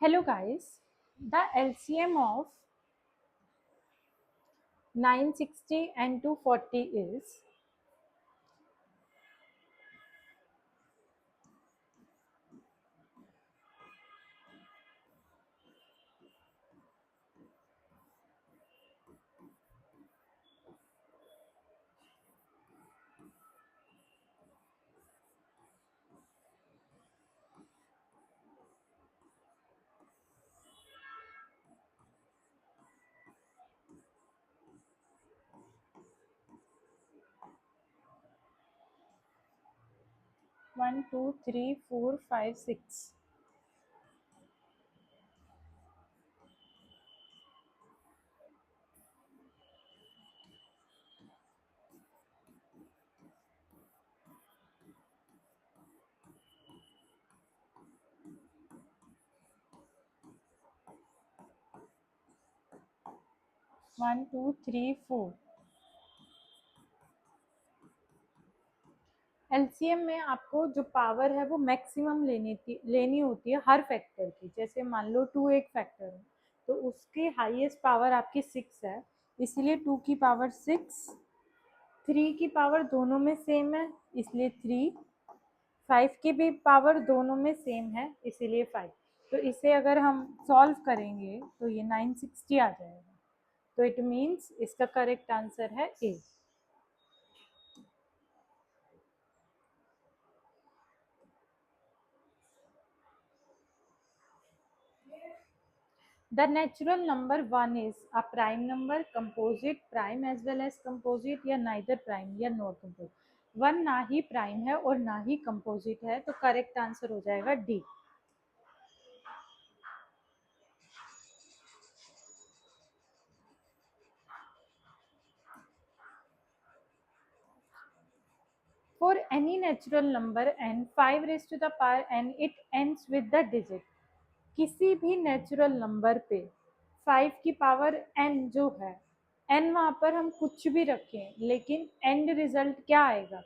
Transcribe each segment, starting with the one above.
Hello guys, the LCM of 960 and 240 is 1, 2, 3, 4, 5, 6. 1, 2, 3, 4. LCM में आपको जो पावर है वो मैक्सिमम लेनी होती है हर फैक्टर की। जैसे मान लो 2 एक फैक्टर है तो उसकी हाईएस्ट पावर आपकी 6 है, इसलिए 2 की पावर 6। 3 की पावर दोनों में सेम है इसलिए 3। 5 की भी पावर दोनों में सेम है इसीलिए 5। तो इसे अगर हम सॉल्व करेंगे तो ये 960 आ जाएगा। तो इट मीन्स इसका करेक्ट आंसर है ए। The natural number 1 is a prime number, composite, prime as well as composite, या neither prime या nor composite। 1 ना ही प्राइम है और ना ही कंपोजिट है, तो करेक्ट आंसर हो जाएगा D. For any natural number n 5 raised to the power n it ends with the digit। किसी भी नेचुरल नंबर पे 5 की पावर n जो है, n वहां पर हम कुछ भी रखें लेकिन एंड रिजल्ट क्या आएगा।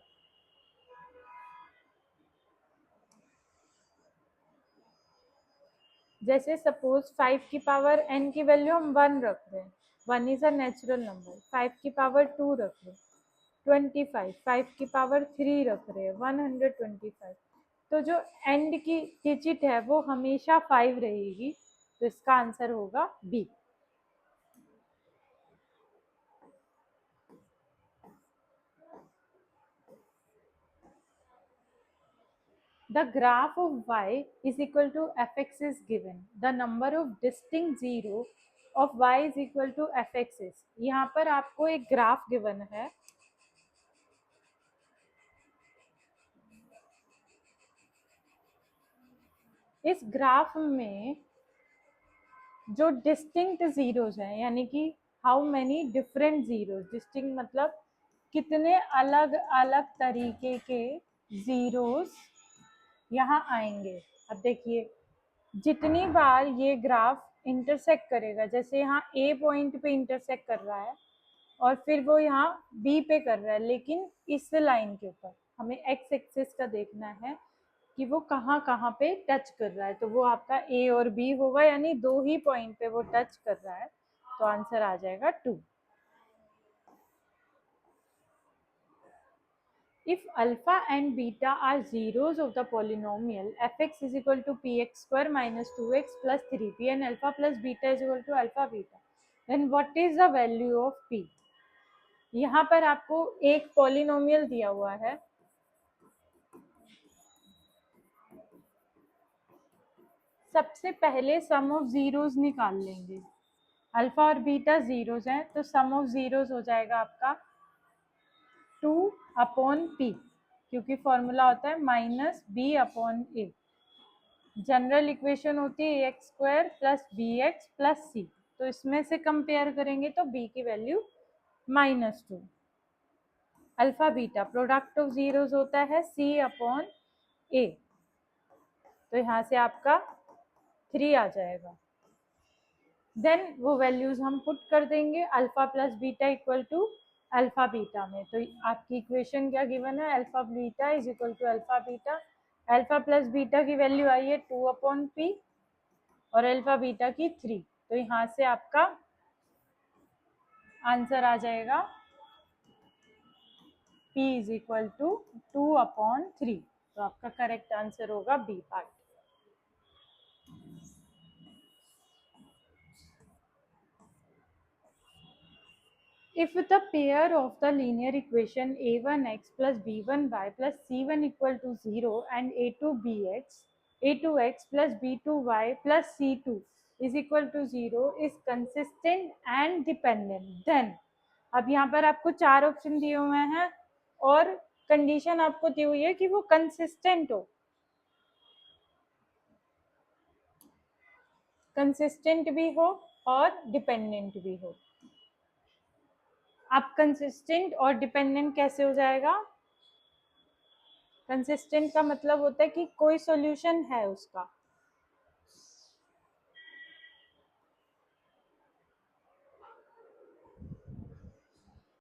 जैसे सपोज 5 की पावर n की वैल्यू हम 1 रख रहे हैं, 1 इज अ नेचुरल नंबर। 5 की पावर 2 रख रहे हैं 25, 5 की पावर 3 रख रहे हैं 125। तो जो एंड की डिजिट है वो हमेशा 5 रहेगी, तो इसका आंसर होगा B. The graph of y is equal to fx is given। The number of distinct zero of y is equal to fx is। यहाँ पर आपको एक ग्राफ गिवन है। इस ग्राफ में जो डिस्टिंक्ट जीरोज हैं, यानी कि how many different zeros, distinct मतलब कितने अलग अलग तरीके के जीरोज यहाँ आएंगे। अब देखिए, जितनी बार ये ग्राफ इंटरसेक्ट करेगा, जैसे यहाँ ए पॉइंट पे इंटरसेक्ट कर रहा है और फिर वो यहाँ बी पे कर रहा है, लेकिन इस लाइन के ऊपर हमें एक्स एक्सिस का देखना है कि वो कहाँ कहाँ पे टच कर रहा है। तो वो आपका ए और बी होगा, यानी दो ही पॉइंट पे वो टच कर रहा है, तो आंसर आ जाएगा 2। If alpha and beta are zeros of the polynomial fx is equal to px square minus 2x plus 3p and alpha plus beta is equal to alpha beta, then what is the value of p। यहाँ पर आपको एक polynomial दिया हुआ है, सबसे पहले सम of zeros निकाल लेंगे। अल्फा और बीटा जीरोज हैं तो सम ऑफ जीरोज हो जाएगा आपका 2 अपॉन पी, क्योंकि फॉर्मूला होता है minus B upon A. General equation होती है X square plus B X plus C, तो इसमें से कंपेयर करेंगे तो बी की value -2। Alpha beta product of zeros होता है सी अपॉन ए, तो यहाँ से आपका 3 आ जाएगा। देन वो वैल्यूज हम पुट कर देंगे alpha plus beta equal to alpha beta में। तो आपकी इक्वेशन क्या गिवन है, alpha beta is equal to alpha beta. Alpha plus beta की वैल्यू आई है 2 अपॉन पी, और अल्फा बीटा की 3। तो यहाँ से आपका आंसर आ जाएगा p इज इक्वल टू 2/3। तो आपका करेक्ट आंसर होगा B part. If the pair of the linear equation a1x plus b1y plus c1 equal to 0 and a2x plus b2y plus c2 is equal to 0 is consistent and dependent, then अब यहाँ पर आपको 4 option दिए हुए हैं और condition आपको दी हुई है कि वो कंसिस्टेंट हो, कंसिस्टेंट भी हो और डिपेंडेंट भी हो। अब कंसिस्टेंट और डिपेंडेंट कैसे हो जाएगा? कंसिस्टेंट का मतलब होता है कि कोई सॉल्यूशन है उसका,